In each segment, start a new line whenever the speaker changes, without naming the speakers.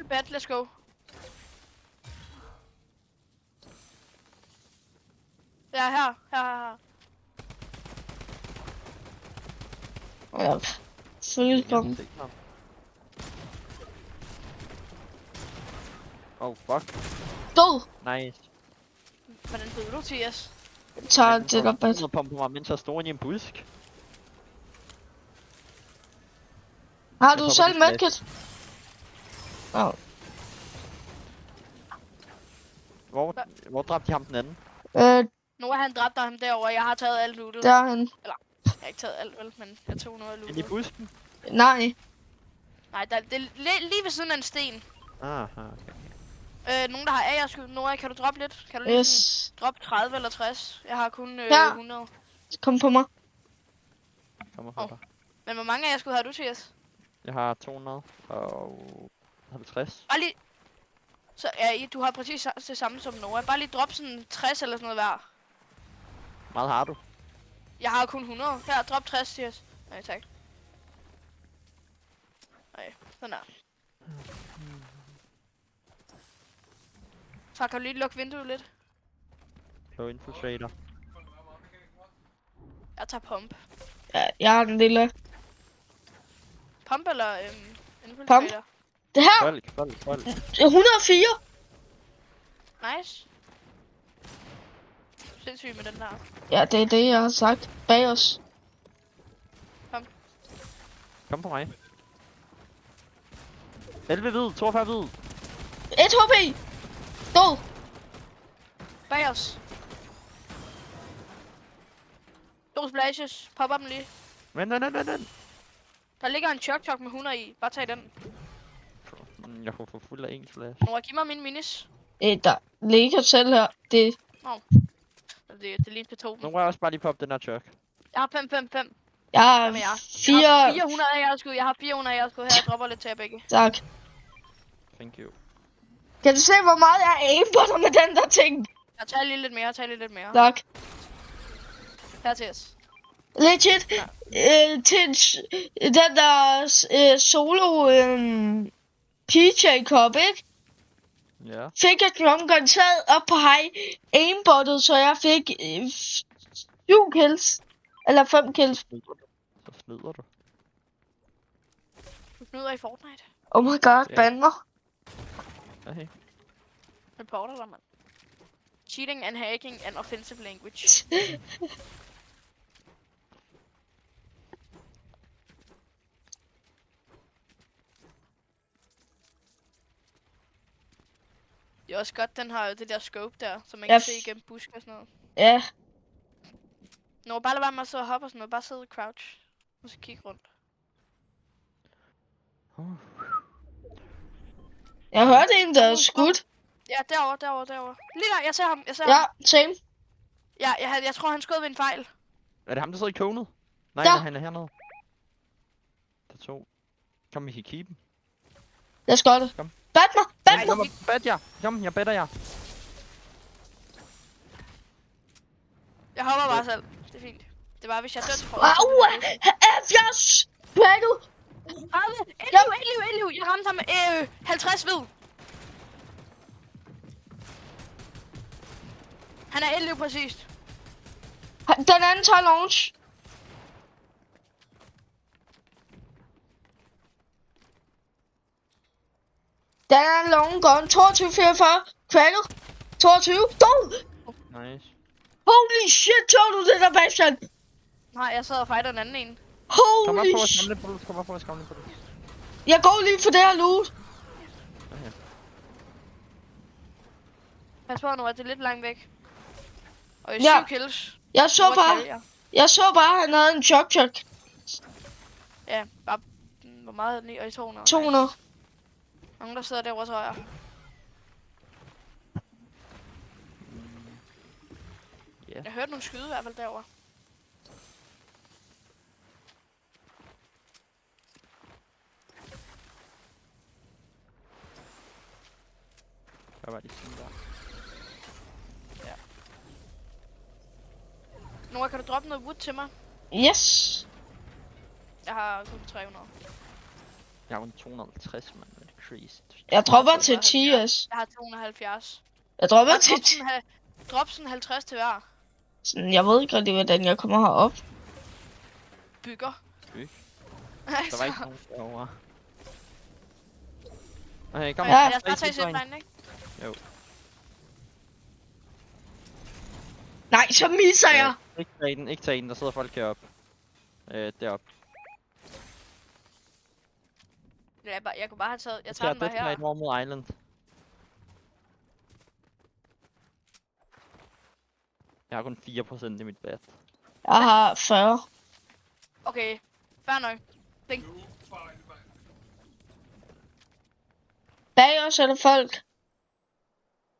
bed, let's go. Ja, her.
Ja, fuldkommen.
Oh, fuck.
Død!
Nice.
Hvordan døde du, Thias?
Tager det der bed.
Jeg pumper mig, mens jeg står inde i en busk.
Har
Jeg
du
popper
selv
lige
medkit? Ja.
Hvor dræbte de ham den anden?
Nu har han dræbt ham derovre, jeg har taget alt lootet.
Derhen.
Jeg har ikke taget alt, vel, men jeg tog noget af
Inde i
lootet.
busken?
Nej.
Nej, det er lige ved siden af en sten.
Aha, okay.
Nogen, der har AR-skud. Nora, kan du droppe lidt? Kan du lige sådan droppe 30 eller 60? Jeg har kun 100.
Kom på mig.
Kommer for dig.
Men hvor mange AR-skud har du, Thias?
Jeg har 250.
Bare lige... Så ja, du har præcis det samme som Nora. Bare lige drop sådan 60 eller sådan noget hver.
Meget har du?
Jeg har kun 100. Her, drop 60, Thias. Nej, tak. Nej, sådan der. Så kan du lige lukke vinduet lidt?
På infiltrator.
Jeg tager pump.
Ja, jeg har den lille.
Pump eller infiltrator?
Det her!
Folk.
104!
Nice. Sindssygt med den der.
Ja, det er det, jeg har sagt. Bag os.
Kom på mig. 11 hvid, 42 hvid.
1 HP! Død!
Bag os. 2 splashes. Popper dem lige.
Vent.
Der ligger en chok med 100 i. Bare tag den.
Jeg kunne få fuld af en flash.
Nora, giv mig min minis.
Der ligger selv her. Det...
Det er lige en P2.
Nu må jeg også bare lige poppe den her chok.
Jeg har 5.
Jeg har
Hvad med jer?
4...
Jeg har 400 AR-skud. Jeg har 400 AR-skud her. Jeg dropper lidt til jer begge.
Tak.
Thank you.
Kan du se, hvor meget jeg aimbotter med den der ting?
Jeg tager lige lidt mere.
Tak.
Her til os.
Legit. Til den der solo PJ Cup, ikke?
Ja.
Fik jeg Drumgun taget op på high aimbottet, så jeg fik 7 kills. Eller 5 kills.
Så snyder du.
Du snyder i Fortnite.
Oh my god, ban mig.
Okay.
Reporter dig, mand. Cheating and hacking and offensive language. Det er også godt, den har det der scope der, så man kan se igennem busk og sådan noget.
Ja.
Nå, bare lad være med at sidde og hoppe og sådan noget. Bare sidde og crouch. Og så kigge rundt.
Jeg hørte en, der er skudt.
Ja, derovre. Lige der, jeg ser ham.
Ja, same.
Ja, jeg tror, han skød ved en fejl.
Er det ham, der sidder i konet? Nej,
Ja.
han er hernede. Der er 2. Kom, vi kan keep dem.
Jeg skal det.
Kom.
Bat mig!
Kom, jeg better jer.
Jeg hopper bare selv. Det er fint. Det var, hvis jeg døde for.
F-jas! Cradle!
Et liv. Jeg ramte ham med 50 hvid. Han er 1 liv præcist.
Den anden tager launch. Den er long gun. 2244. Cradle. 22. Død!
Nice.
Holy shit, tog du det der Bastian?
Nej, jeg sad og fighter en anden en.
Kom op
Holy
på vores
shit.
gamle bullets. Kom op på vores gamle bullets.
Jeg går lige for det her loot.
Okay.
Pas på nu, at det er lidt langt væk. Og i
Ja.
7 kills.
Jeg så bare, han havde en chok.
Ja, bare... Hvor meget er den i? Og i 200.
200.
Nogen, der sidder derovre, tror jeg.
Ja.
Jeg hørte nogle skyde i hvert fald derovre.
Hvad var det sådan der?
Nora, kan du droppe noget wood til mig?
Yes.
Jeg har kun 300.
Jeg har jo en 250, mand. Det er increased.
Jeg dropper til 10s.
Jeg har 270.
Jeg dropper til...
Drop sådan 50 til hver.
Sådan, jeg ved ikke rigtig, hvordan jeg kommer herop.
Bygger.
Byg. Der var ikke nogen derovre. Okay, kom.
Ja.
Jeg skal tage zipline, ikke?
Jo.
Nej, så misser jeg.
Ikke tag den, der sidder folk heroppe. Deroppe.
Ja, jeg kunne bare have taget... Jeg
Jeg
tager den bare
tager
her.
et Normal Island. Jeg har kun 4% i mit bat.
Jeg har 40.
Okay, fair nok.
Bag os eller folk?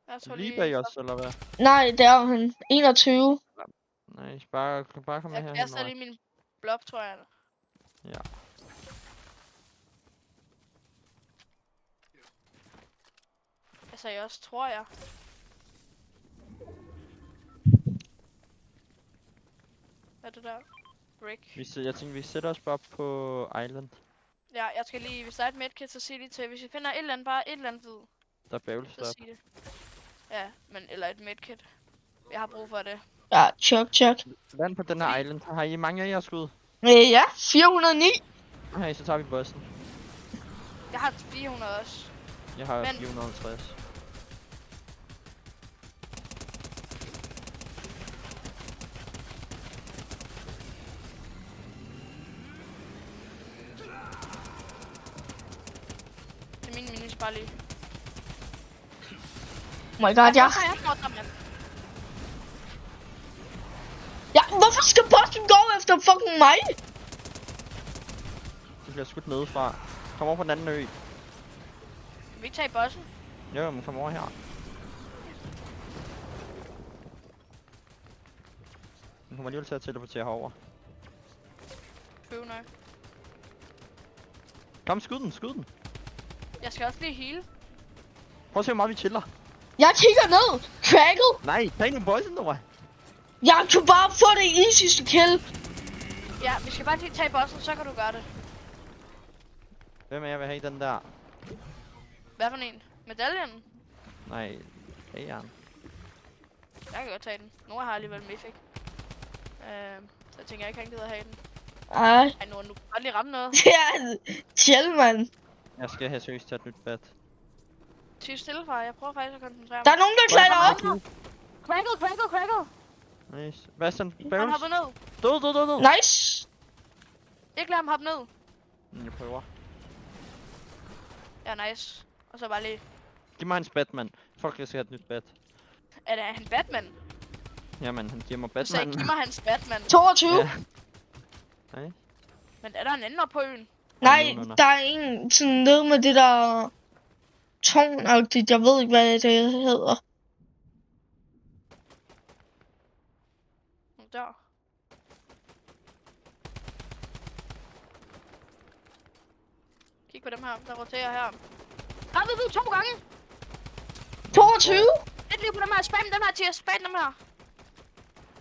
Jeg tror
Lige bag os, eller hvad?
Nej, der er han. 21.
Nej, bare kom her.
Jeg sætter lige min blob, tror jeg.
Ja.
Altså, jeg også tror jeg. Hvad er det der? Brick.
Jeg tænker, vi sætter os bare på Island.
Ja, jeg skal lige... Hvis der er et medkit, så sig lige til. Hvis jeg finder et eller andet, bare et eller andet hvid,
Der er bævles
så
der.
sig det. Ja, men... Eller et medkit. Jeg har brug for det.
Ja, chuk.
Land på den her Island. Har I mange af jer skud?
Ja, 409.
Okay, så tager vi bossen.
Jeg har 400 også.
Jeg har
Men-
450.
Det er min minis bare lige.
Oh my god, ja.
Jeg får dig, mand.
Ja, hvorfor skal bossen gå efter fucking mig?
Det bliver skudt nedefra. Kom over på den anden ø.
Vil vi ikke tage bossen?
Jo, men kom over her. Nu kommer alligevel til at teleportere herover.
Føv nok.
Kom, skyd den.
Jeg skal også lige heal.
Prøv at se, hvor meget vi chiller.
Jeg kigger ned. Crackle.
Nej, tag nu bossen, Nora.
Jeg kunne bare få det easyste kill.
Ja, vi skal bare lige tage bossen, så kan du gøre det.
Hvem af jer vil have den der?
Hvad for en? Medaljen?
Nej, Jern.
Jeg kan godt tage den. Nu har jeg alligevel Mythic. Så jeg tænker ikke, han gider have den.
Ej.
Ej, nu kan godt lige ramme noget.
Ja, chill, man.
Jeg skal have seriøst tage et nyt bat.
Tig stille, far. Jeg prøver faktisk at koncentrere mig.
Der er nogen, der klatrer op.
Crackle!
Nice. Bastian,
Han
Barrels.
hopper ned.
Død.
Nice.
Ikke lad ham hoppe ned.
Jeg prøver.
Ja, nice. Og så bare lige...
Giv mig hans bat, mand. Fuck, jeg skal have et nyt bat.
Er det han Batman?
Jamen, han giver mig
Du sagde,
Batman.
giv mig hans Batman.
22.
Ja. Nej.
Men er der en anden oppe på øen?
Nej,
Nedenunder.
der er en sådan nede med det der tårnagtigt. Jeg ved ikke, hvad det hedder.
Der. Kig på dem her, der roterer her. Ramte du 2 gange?
22.
Lidt lige på dem her. Spam dem her, Thias. Spam dem her.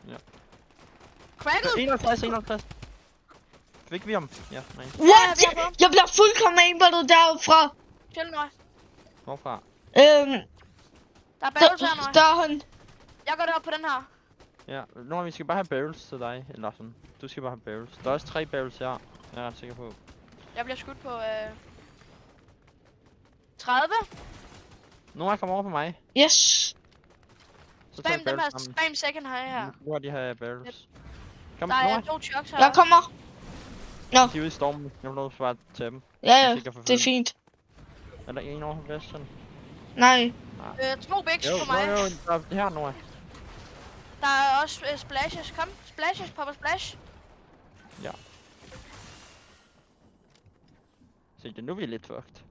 Ja.
Crackle!
51. Fik vi ham? Ja, nej.
What?
vi har fået.
Jeg bliver fuldkommen aimbottet derfra.
Chill nu.
Hvorfra?
Der er barrels her nu.
Der er han.
Jeg går derop på den her.
Ja, nu vi skal bare have barrels til dig. Eller sådan. Du skal bare have barrels. Der er også 3 barrels her. Jeg er ret sikker på.
Jeg bliver skudt på 30.
Nu er kommer over på mig.
Yes.
Så tager
Spam
vi
dem her.
barrels sammen.
Spam second high her.
Nu har de her barrels. Kom,
Der er
Nora.
2 chucks her.
Jeg kommer.
De er ude i stormen. Jeg vil nødt til bare tage dem.
Ja,
Hvis ikke jeg får
det er
fat.
fint.
Er der en over på Bastian?
Nej.
2 bigs
Jo,
på mig.
jo, der er her, Nora.
Der er også splashes. Kom, splashes, popper splash.
Ja. Se, det er nu vi er lidt fucked.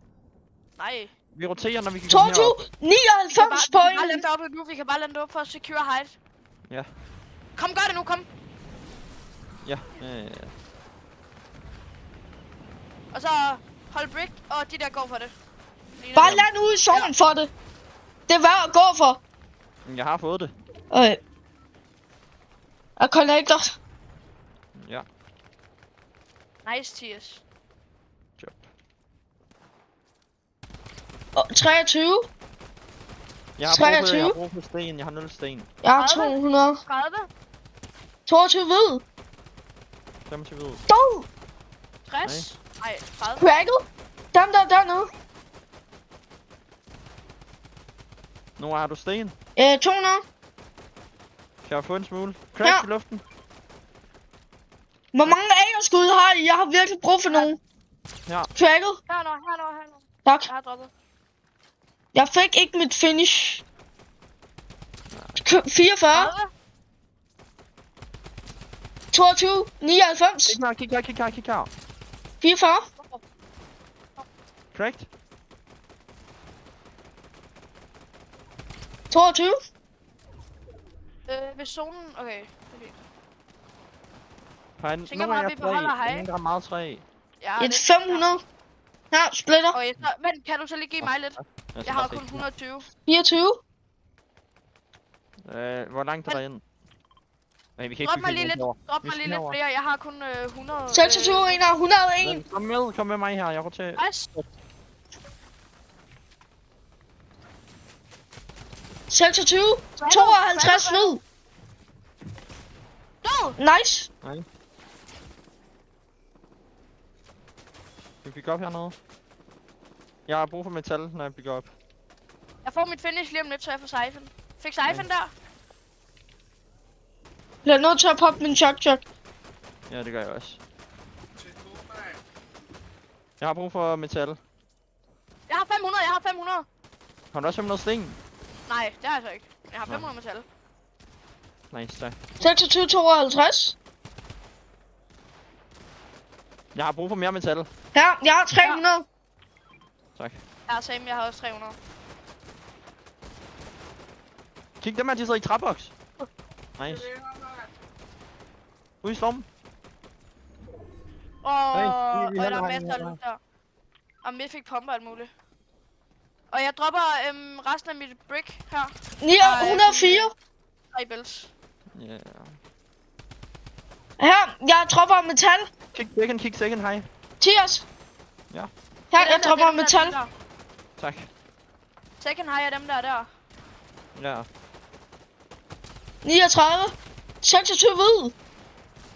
Nej.
Vi roterer, når vi kan komme
22.
herop.
99
Vi kan bare
point.
lande op nu. Vi kan bare lande op for at secure height.
Ja.
Kom, gør det nu, kom.
Ja.
Og så hold brick, og de der går for det. Lige
Bare
der.
lad ud i zonen for det. Det er værd at gå for.
Jeg har fået det.
Okay. Jeg connecter.
Ja.
Nice, Thias.
Job.
23.
Jeg har
23.
brug for sten. Jeg har 0 sten.
Jeg har
30.
200.
30.
22 hvid.
25 hvid.
Død.
60. Nej, 30.
Cracket. Dem der dernede.
Nu har du sten.
200.
Kan jeg få en smule? Crack i luften.
Hvor mange AR-skud har I? Jeg har virkelig brug for nogen.
Ja.
Cracket.
Her nu.
Tak.
Jeg har droppet.
Jeg fik ikke mit finish. 44.
30.
22. 99.
Kig her.
44.
Cracked.
22.
Ved zonen. Okay.
Nu er jeg træ. Ingen der er meget træ.
Ja,
Et 500. Her, splitter.
Okay, så, vent, kan du så lige give mig lidt? Jeg har kun 120.
24.
Hvor langt er der ind? Nej, vi kan ikke
Drop mig
bygge
lige lidt.
noget
Drop mig lige lidt flere. Jeg har kun 100.
26. 101.
Kom med mig her, jeg roterer.
Pas.
26. 52 hvid.
Død!
Nice.
Nej. Vi bygger op hernede. Jeg har brug for metal, når jeg bygger op.
Jeg får mit finish lige om lidt, så jeg får sejfen. Fik sejfen der?
Jeg er nødt til at poppe min chok.
Ja, det gør jeg også. Jeg har brug for metal.
Jeg har 500.
Har du også 500 sten?
Nej, det har jeg så ikke. Jeg har 500 metal.
Nice, tak.
26. 52.
Jeg har brug for mere metal.
Her, jeg har 300.
Tak.
Jeg har same, jeg har også 300.
Kig dem her, de sidder i træboks. Nice. Ude i stormen.
Og
vi
der
holder
er
vejen,
masser af loot der. Og vi fik pomper alt muligt. Og jeg dropper resten af mit brick her.
904.
3 bells.
Yeah.
Her, jeg dropper metal.
Kig second, hej.
Tiers.
Ja.
Her, jeg dropper metal.
Tak.
Second high er dem der er der.
Ja.
39. 26 hvid.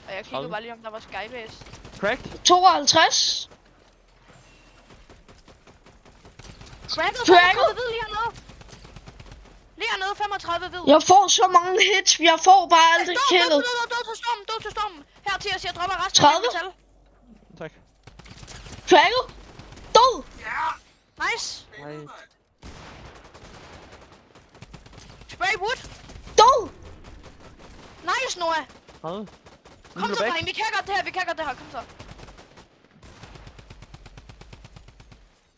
Og jeg kiggede bare lige om der var skybase.
Cracked.
52.
Cracket! 35 hvid lige hernede. Lige hernede, 35 hvid.
Jeg får så mange hits. Jeg får bare aldrig killet.
Død til stormen. Her til os, jeg dropper resten af
30.
mit metal.
Tak.
Cracket. Død.
Nice.
Nice.
Spray wood.
Død.
Nice, Noah.
Hvad?
Kom så, dreng. Vi kan godt det her. Kom så.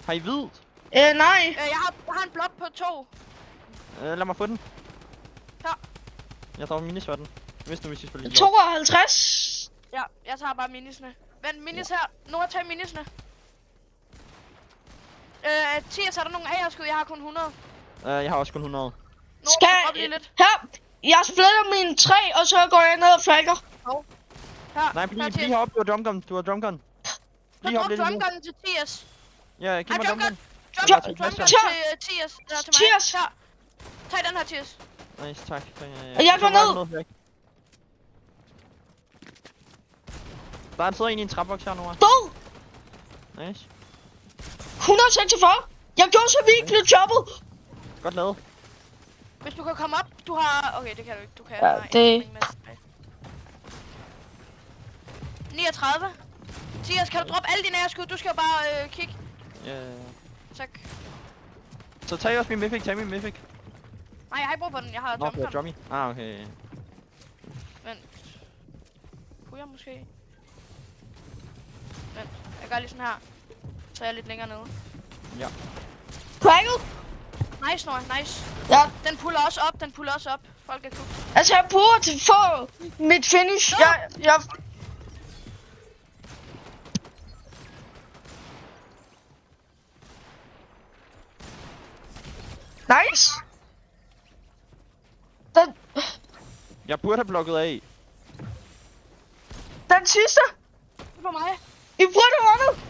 Har I hvid?
Nej.
Jeg har en blok på 2.
Lad mig få den.
Her.
Jeg tager minisvatten. Hvis nu vi skal spille
52.
Ja, jeg tager bare minisene. Vent, minis her. Noah, tag minisene. Tiers, er der nogen af jer skud? Jeg har kun 100.
Jeg har også kun 100.
Noah, lige lidt.
Her. Jeg splitter mine 3, og så går jeg ned og fragger.
Her.
Nej, bliv heroppe. Du har drumgun.
Så drop drumgunnen til Tiers.
Ja, giv mig drumgun.
Drumgun til Tiers. Til mig.
Tiers.
Her. Tag den her, Tiers.
Nice, tak.
Jeg går ned.
Der sidder en i en trapboks her nu.
Død.
Nice.
146. Jeg gjorde så vi ikke blev choppet.
Godt lavet.
Hvis du kan komme op, du har... Okay, det kan du ikke. Du kan...
Ja,
nej,
det...
39. Tiers, kan du droppe alle dine æreskud? Du skal jo bare kigge.
Ja.
Tak.
Så tag også min mythic. Tag min mythic.
Nej, jeg har ikke brug for den. Jeg har
Nå,
jumperen.
drummy. Okay.
Vent. Kunne jeg måske? Vent. Jeg gør lige sådan her. Så er jeg lidt længere nede.
Ja.
Cracket.
Nice, Noah. Nice.
Ja.
Den puller også op. Folk er cooked.
Altså, jeg burde få mit finish. Jeg... Nice. Den...
Jeg burde have blokket af.
Den sidste.
Det er for mig.
I burde have vundet.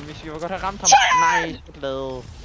vi skal godt have ramt ham. Nej, så glad.